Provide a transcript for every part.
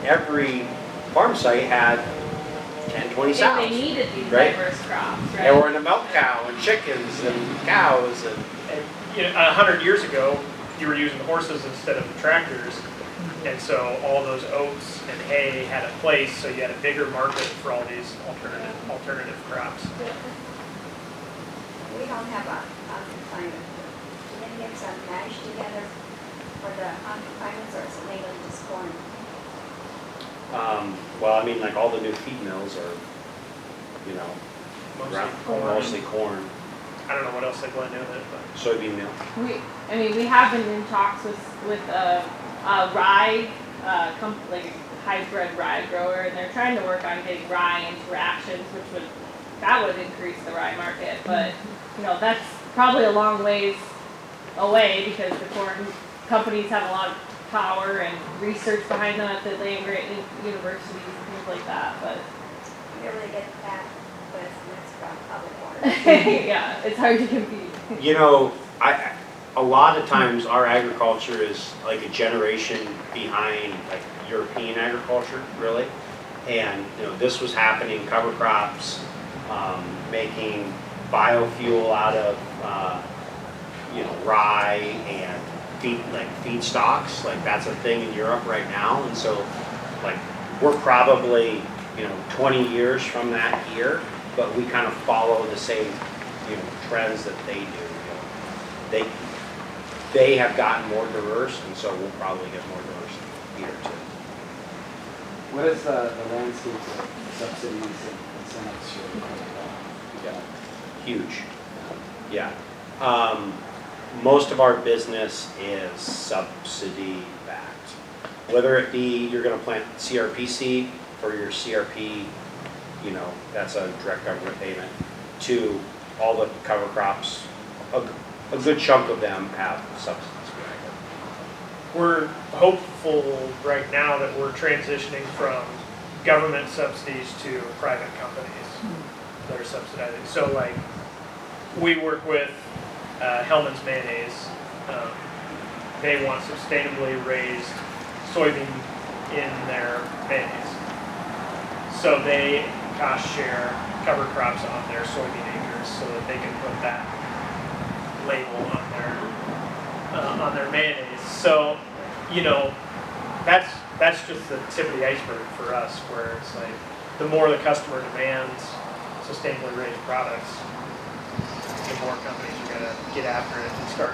every farm site had 10, 20 If sows. they needed these right? diverse crops, right? They were in a milk cow and chickens and cows and And 100 years ago, you were using horses instead of tractors, and so all those oats and hay had a place, so you had a bigger market for all these alternative crops. We don't have a confinement. Do they get some mash together for the confinements, or is it mainly just corn? well, I mean, like all the new feed mills are, you know, mostly corn, I don't know what else they blend in it, but soybean meal. We have been in talks with a rye, like a hybrid rye grower, and they're trying to work on getting rye into rations, that would increase the rye market, but, that's probably a long ways away because the corn companies have a lot of power and research behind them at the land-grant universities and things like that, but. You really get that with from public water. Yeah, it's hard to compete. You know, a lot of times our agriculture is like a generation behind like European agriculture, really. And this was happening, cover crops, making biofuel out of rye and feedstocks. Like that's a thing in Europe right now. And so like we're probably 20 years from that here, but we kind of follow the same trends that they do. They have gotten more diverse, and so we'll probably get more diverse here too. What is the landscape of subsidies and incentives you're looking at? Huge. Yeah. Most of our business is subsidy backed. Whether it be you're going to plant CRP seed for your CRP, that's a direct government payment, to all the cover crops. A good chunk of them have subsidies behind it. we're hopeful right now that we're transitioning from government subsidies to private companies that are subsidizing. So like, we work with Hellman's Mayonnaise. They want sustainably raised soybean in their mayonnaise. So they cost share cover crops on their soybean acres so that they can put that label on their mayonnaise. So, that's just the tip of the iceberg for us, where it's like the more the customer demands sustainably raised products, the more companies are going to get after it and start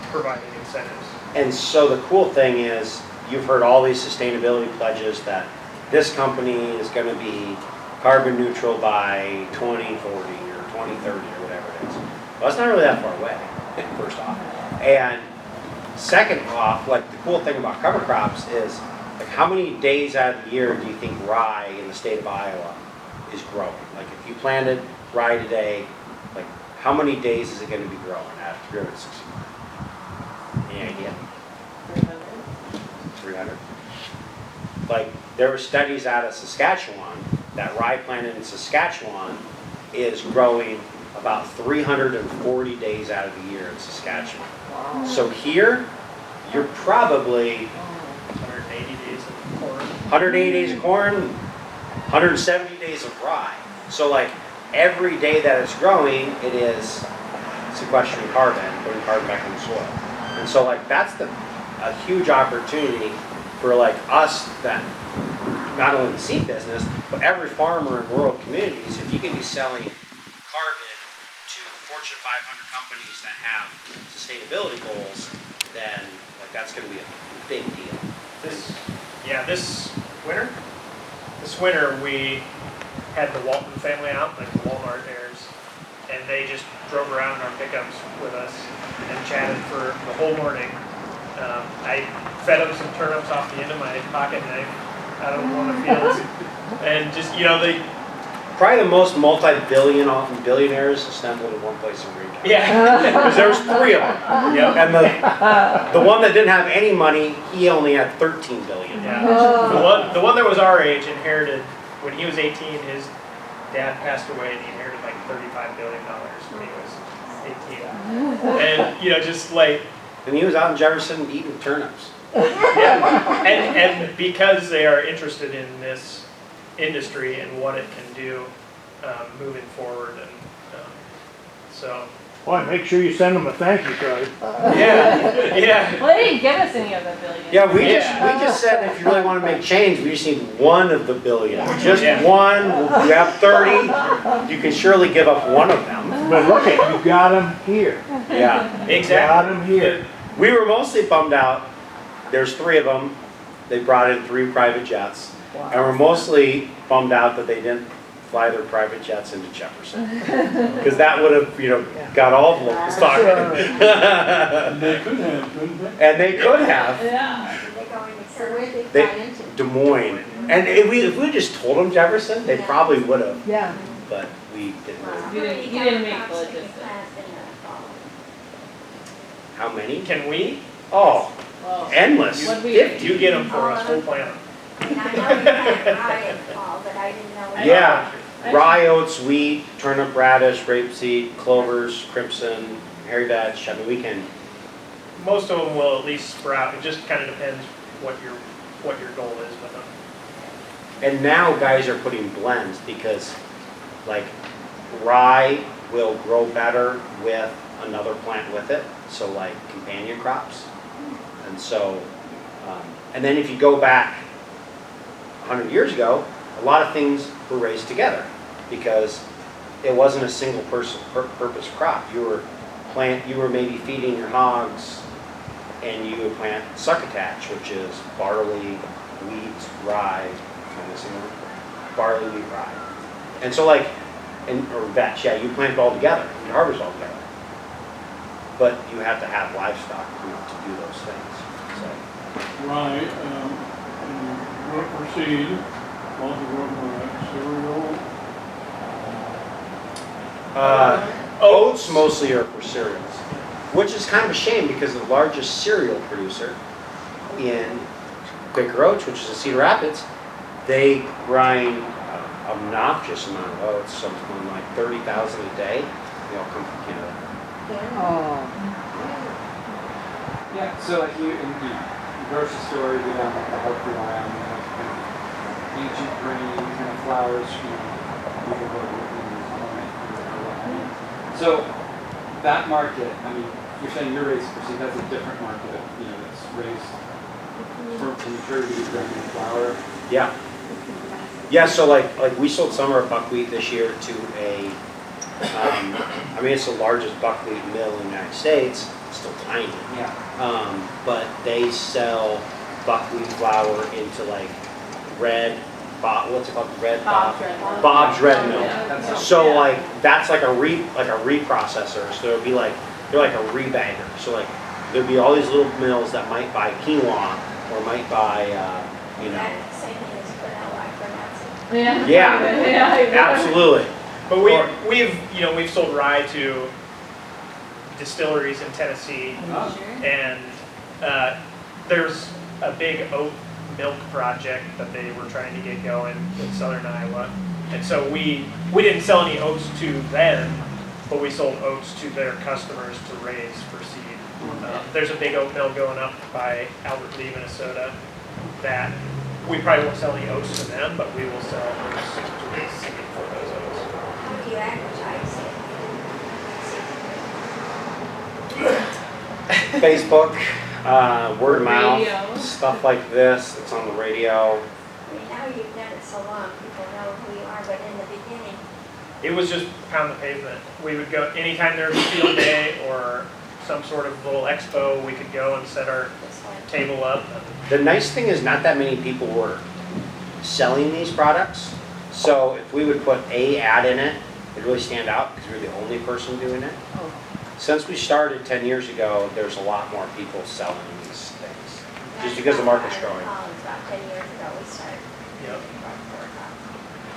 providing incentives. And so the cool thing is, you've heard all these sustainability pledges that this company is going to be carbon neutral by 2040 or 2030 or whatever it is. Well, it's not really that far away, first off. And second off, like the cool thing about cover crops is, like how many days out of the year do you think rye in the state of Iowa is growing? Like if you planted rye today, like how many days is it going to be growing at 365? Any idea? 300. Like there were studies out of Saskatchewan that rye planted in Saskatchewan is growing about 340 days out of the year in Saskatchewan. Wow. So here, you're probably 180 days of corn. 180 days of corn, 170 days of rye. So like every day that it's growing, it is sequestering carbon, putting carbon back in the soil. And so like that's a huge opportunity for like us, that not only the seed business, but every farmer in rural communities. If you can be selling carbon to Fortune 500 companies that have sustainability goals, then like that's going to be a big deal. This winter we had the Walton family out, like the Walmart heirs, and they just drove around in our pickups with us and chatted for the whole morning. I fed them some turnips off the end of my pocket knife out of one of the fields, and just they. Probably the most billionaires assembled in one place in Greene. Yeah, because there was 3 of them. Yep. And the one that didn't have any money, he only had 13 billion. Yeah. The one that was our age inherited when he was 18. His dad passed away, and he inherited like $35 billion when he was 18. And just like. And he was out in Jefferson eating turnips. Yeah, and because they are interested in this industry and what it can do moving forward, and so Boy, make sure you send them a thank you card. yeah. Well, they didn't give us any of the billion. Yeah, we Yeah. just said if you really want to make change, we just need one of the billion. Just Yeah. one, you have 30, you can surely give up one of them. But look it, you got them here. Yeah. Got Exactly. them here. We were mostly bummed out, there's 3 of them, they brought in 3 private jets. And we're mostly bummed out that they didn't fly their private jets into Jefferson. Because that would have, got all the locals talking. And they could have, couldn't they? And they could have. Yeah. They go in the So where did They- they fly into? Des Moines. And if we just told them Jefferson, they probably would have, Yeah. but we didn't. Wow. You didn't- you didn't make the logistics. How many? Can we? Oh, Well, endless. What'd we- 50. You get them for us. We'll plan them. I mean, I know you plant rye and fall, but I didn't know. Yeah. I- Rye, oats, wheat, turnip, radish, rapeseed, clovers, crimson, hairy vetch. I mean, we can. Most of them will at least sprout. It just kind of depends what your goal is with them. And now guys are putting blends because, like, rye will grow better with another plant with it. So, like, companion crops. And so, and then if you go back 100 years ago, a lot of things were raised together because it wasn't a single purpose crop. You were maybe feeding your hogs, and you would plant succotash, which is barley, wheat, rye, barley, wheat, rye. And so or vetch, yeah, you plant it all together, you harvest all together. But you have to have livestock to do those things. So. Right, work for seed, lots of work for cereal. Oats mostly are for cereals, which is kind of a shame because the largest cereal producer in Quaker Oats, which is in Cedar Rapids, they grind an obnoxious amount of oats, something like 30,000 a day. They all come from Canada. Yeah, so like you, in the grocery store, you have like a healthy line, you have kind of ancient grains and flowers, you can go with. So that market, I mean, you're saying you're raised for seed, that's a different market, that's raised for maturity to grain and flour. Yeah. Yeah, so like we sold some of our buckwheat this year to it's the largest buckwheat mill in the United States. It's still tiny. Yeah. But they sell buckwheat flour into like what's it called? Bob's Red Mill. Bob's Red Mill. Yeah. So like that's like a reprocessor. So it'd be like they're like a rebagger. So like there'd be all these little mills that might buy quinoa or might buy Same thing as granola, I pronounce it. Yeah. Yeah. Absolutely. But we've sold rye to distilleries in Tennessee, and there's a big oat milk project that they were trying to get going in southern Iowa, and so we didn't sell any oats to them, but we sold oats to their customers to raise for seed. There's a big oat mill going up by Albert Lee, Minnesota, that we probably won't sell any oats to them, but we will sell oats to raise seed for those oats. How do you advertise it? Facebook, word of mouth, Radio. stuff like this. It's on the radio. I mean, now you've done it so long, people know who you are, but in the beginning, It was just pound the pavement. We would go, anytime there was a field day or some sort of little expo, we could go and set our this one, table up. The nice thing is not that many people were selling these products. So if we would put a ad in it, it'd really stand out because we're the only person doing it. Since we started 10 years ago, there's a lot more people selling these things. Just because the market's growing. about 10 years ago, we started. Yep.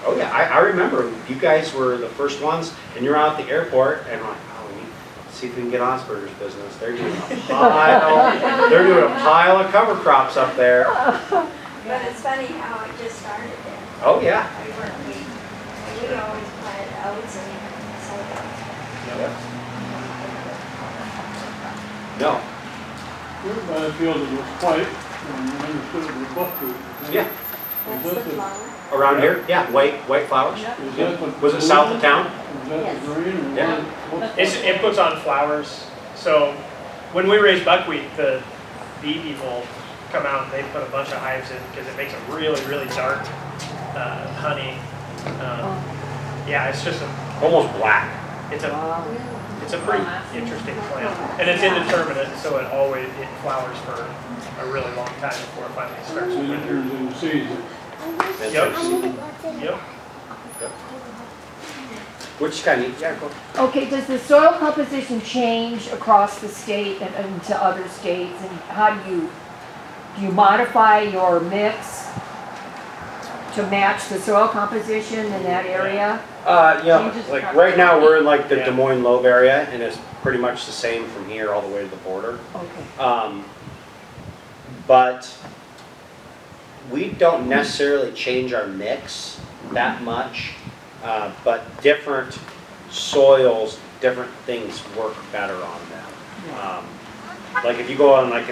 Oh yeah, I remember you guys were the first ones and you're out at the airport and I'm like, oh, we need to see if we can get Osberger's business. They're doing a pile of cover crops up there. But it's funny how it just started there. Oh yeah. We always planted oats and sorghum. No. Everybody feels it was quite understood it was buckwheat. Yeah. That's Is the that the, flower. Around here, yeah, white flowers. Yep. is that the? Was it south of town? Is that Yes. the green or Yeah. what? It puts on flowers. So when we raise buckwheat, the bee people come out and they put a bunch of hives in because it makes a really, really dark honey. Yeah, it's just Almost black. it's a pretty interesting plant, and it's indeterminate, so it flowers for a really long time before it finally starts So to it wither. turns into seeds. Yep. Which kind of, yeah, go. Okay, does the soil composition change across the state and to other states? And how do you modify your mix to match the soil composition in that area? Changes Like across right now, the we're in like the Yeah. Des Moines Lobe area, and it's pretty much the same from here all the way to the border. Okay. But we don't necessarily change our mix that much, but different soils, different things work better on them. Like if you go on like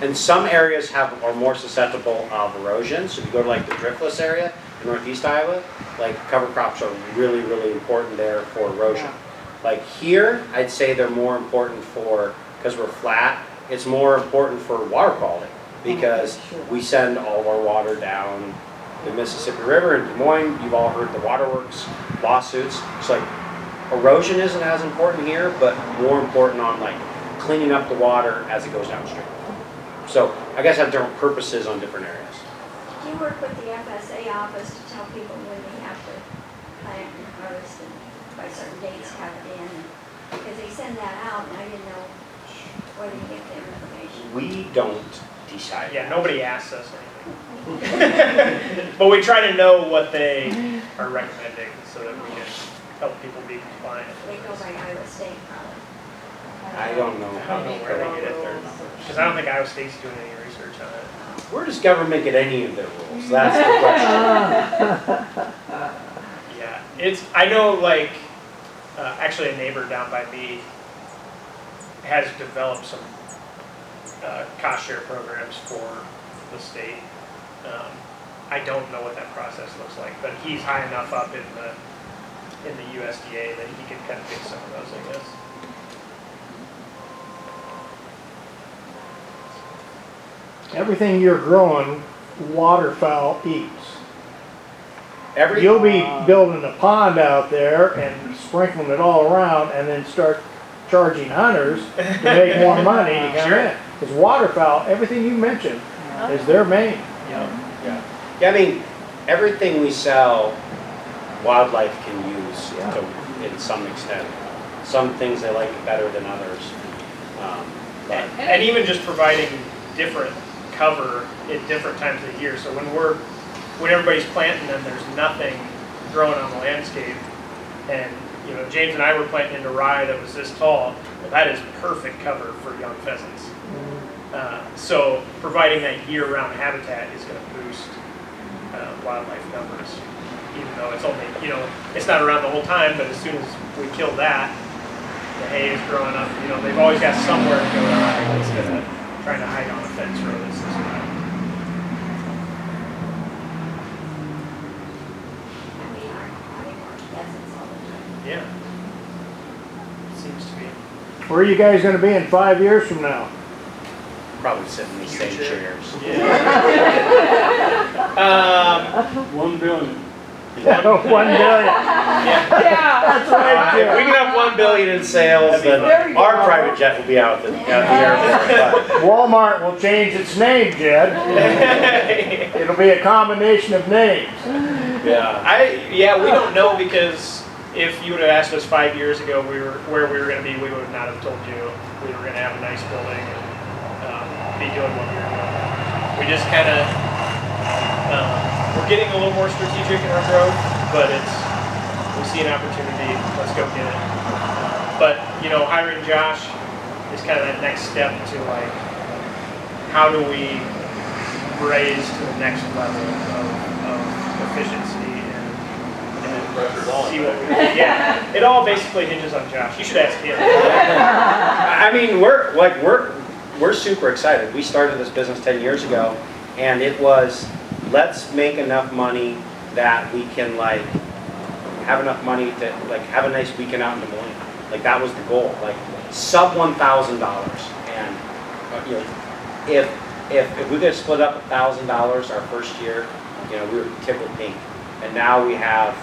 and some areas are more susceptible of erosion, so if you go to like the driftless area in northeast Iowa, like cover crops are really, really important there for erosion. Like here, I'd say they're more important because we're flat, it's more important for water quality. Because we send all of our water down the Mississippi River in Des Moines. You've all heard the waterworks lawsuits. It's like erosion isn't as important here, but more important on like cleaning up the water as it goes downstream. So I guess have different purposes on different areas. Do you work with the FSA office to tell people when they have to plant and harvest and by certain dates have it in? Because they send that out and I didn't know where they get their information. We don't decide. Yeah, nobody asks us anything. But we try to know what they are recommending so that we can help people be compliant. They go by Iowa State probably. I don't know. I don't know where they get their numbers. Because I don't think Iowa State's doing any research on it. Where does government get any of their rules? That's the question. Yeah, I know like, actually a neighbor down by me has developed some cost share programs for the state. I don't know what that process looks like, but he's high enough up in the USDA that he can kind of fix some of those, I guess. Everything you're growing, waterfowl eats. Every You'll be building a pond out there and sprinkling it all around and then start charging hunters to make more money to come in. Because waterfowl, everything you mentioned is their main. Yeah, I mean, everything we sell, wildlife can use in some extent. Some things they like better than others. But And even just providing different cover at different times of the year. So when everybody's planting and there's nothing growing on the landscape, and James and I were planting into rye that was this tall, well, that is perfect cover for young pheasants. So providing that year-round habitat is going to boost wildlife numbers, even though it's only, it's not around the whole time, but as soon as we kill that, the hay is growing up, they've always got somewhere to go to hide instead of trying to hide on a fence row that's this wide. And we are having more pheasants all the time. Yeah. Seems to be. Where are you guys gonna be in 5 years from now? probably sit in these same Future. chairs. Yeah. 1 billion. 1 billion. Yeah, That's right, If we Jim. can have 1 billion in sales, then There you our go. private jet will be out the airport. Walmart will change its name, Jed. It'll be a combination of names. But, yeah. We don't know, because if you would have asked us 5 years ago where we were going to be, we would not have told you we were going to have a nice building and be doing what we were doing. We just kind of, we're getting a little more strategic in our growth, but we see an opportunity, let's go get it. But, hiring Josh is kind of that next step to like, how do we raise to the next level of efficiency and see what we can. Yeah, it all basically hinges on Josh. You should ask him. I mean, we're super excited. We started this business 10 years ago, and it was, let's make enough money that we can like have enough money to like have a nice weekend out in Des Moines. Like that was the goal, like sub $1,000. And you know, if we could split up $1,000 our first year, you know, we were tickled pink. And now we have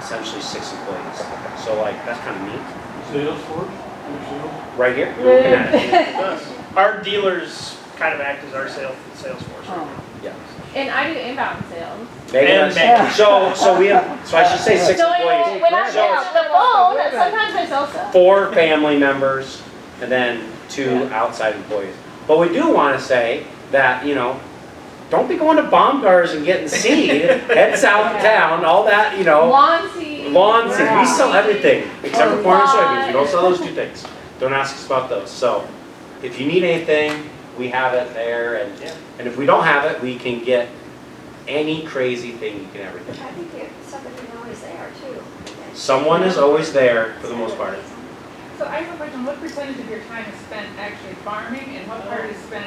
essentially 6 employees. So like that's kind of neat. Sales force, your sales. Right here, you're looking at it. Our dealers kind of act as our sales force. Oh. Yeah. And I do inbound sales. Megan, Megan. so we have, so I should say 6 So employees. when I So- answer the phone, sometimes I sell stuff. 4 family members, and then 2 outside employees. But we do want to say that, you know, don't be going to bomb cars and getting seed. Head south of town, all that, you know. Lawn seed. Lawn seed, we sell everything except for corn and soybeans. We don't Lawn. sell those 2 things. Don't ask us about those. So if you need anything, we have it there. And if we don't have it, we can get any crazy thing you can ever think. I think somebody always there too. Someone is always there for the most part. So I have a question, what percentage of your time is spent actually farming and what part is spent